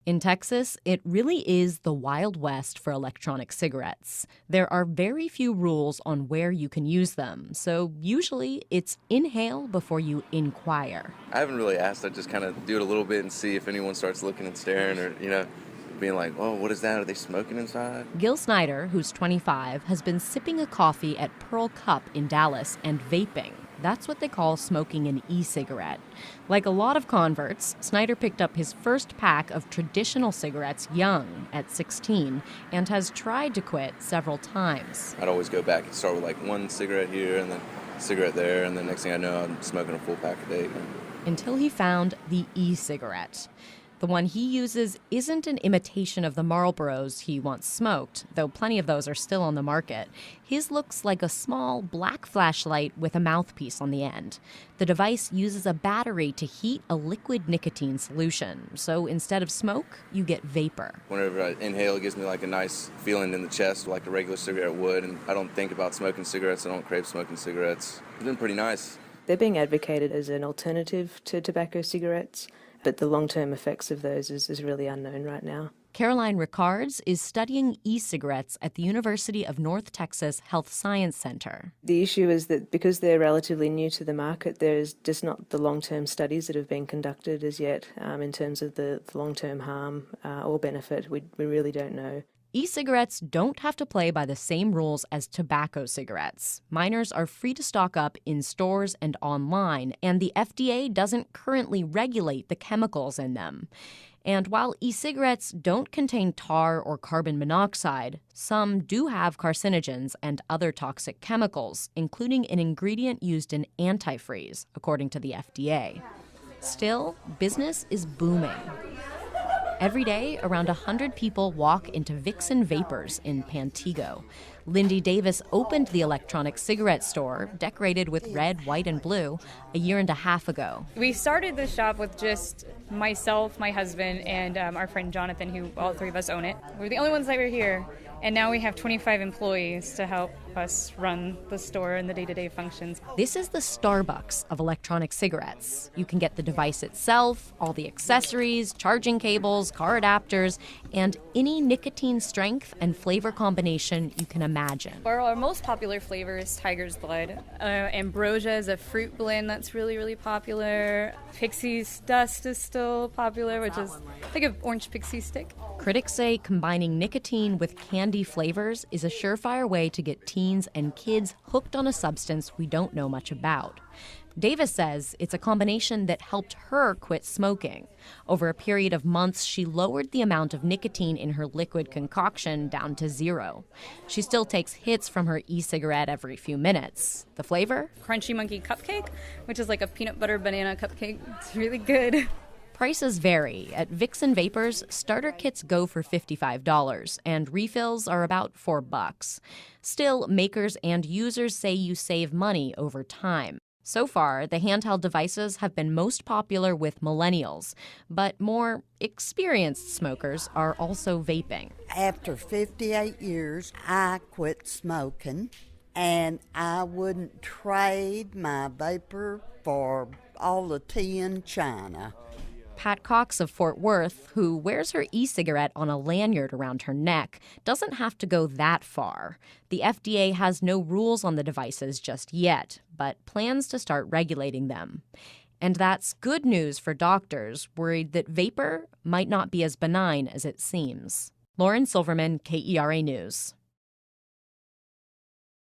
In Texas, it really is the Wild West for electronic cigarettes. There are very few rules on where you can use them, so usually it's inhale before you inquire. I haven't really asked. I just kind of do it a little bit and see if anyone starts looking and staring or, being like, oh, what is that? Are they smoking inside? Gil Snyder, who's 25, has been sipping a coffee at Pearl Cup in Dallas and vaping. That's what they call smoking an e-cigarette. Like a lot of converts, Snyder picked up his first pack of traditional cigarettes young, at 16, and has tried to quit several times. I'd always go back and start with like one cigarette here and then a cigarette there, and then next thing I know, I'm smoking a full pack a day. Until he found the e-cigarette. The one he uses isn't an imitation of the Marlboros he once smoked, though plenty of those are still on the market. His looks like a small black flashlight with a mouthpiece on the end. The device uses a battery to heat a liquid nicotine solution, so instead of smoke, you get vapor. Whenever I inhale, it gives me like a nice feeling in the chest like a regular cigarette would, and I don't think about smoking cigarettes. I don't crave smoking cigarettes. It's been pretty nice. They're being advocated as an alternative to tobacco cigarettes, but the long-term effects of those is really unknown right now. Caroline Ricards is studying e-cigarettes at the University of North Texas Health Science Center. The issue is that because they're relatively new to the market, there's just not the long-term studies that have been conducted as yet in terms of the long-term harm or benefit. We really don't know. E-cigarettes don't have to play by the same rules as tobacco cigarettes. Minors are free to stock up in stores and online, and the FDA doesn't currently regulate the chemicals in them. And while e-cigarettes don't contain tar or carbon monoxide, some do have carcinogens and other toxic chemicals, including an ingredient used in antifreeze, according to the FDA. Still, business is booming. Every day, around 100 people walk into Vixen Vapors in Pantego. Lindy Davis opened the electronic cigarette store, decorated with red, white, and blue, a year and a half ago. We started the shop with just myself, my husband, and our friend Jonathan, who all three of us own it. We're the only ones that were here. And now we have 25 employees to help us run the store and the day-to-day functions. This is the Starbucks of electronic cigarettes. You can get the device itself, all the accessories, charging cables, car adapters, and any nicotine strength and flavor combination you can imagine. Our most popular flavor is Tiger's Blood. Ambrosia is a fruit blend that's really, really popular. Pixie's Dust is still popular, which is like an orange pixie stick. Critics say combining nicotine with candy flavors is a surefire way to get teens and kids hooked on a substance we don't know much about. Davis says it's a combination that helped her quit smoking. Over a period of months, she lowered the amount of nicotine in her liquid concoction down to 0. She still takes hits from her e-cigarette every few minutes. The flavor? Crunchy Monkey Cupcake, which is like a peanut butter banana cupcake. It's really good. Prices vary. At Vixen Vapors, starter kits go for $55, and refills are about $4. Still, makers and users say you save money over time. So far, the handheld devices have been most popular with millennials, but more experienced smokers are also vaping. After 58 years, I quit smoking, and I wouldn't trade my vapor for all the tea in China. Pat Cox of Fort Worth, who wears her e-cigarette on a lanyard around her neck, doesn't have to go that far. The FDA has no rules on the devices just yet, but plans to start regulating them. And that's good news for doctors worried that vapor might not be as benign as it seems. Lauren Silverman, KERA News.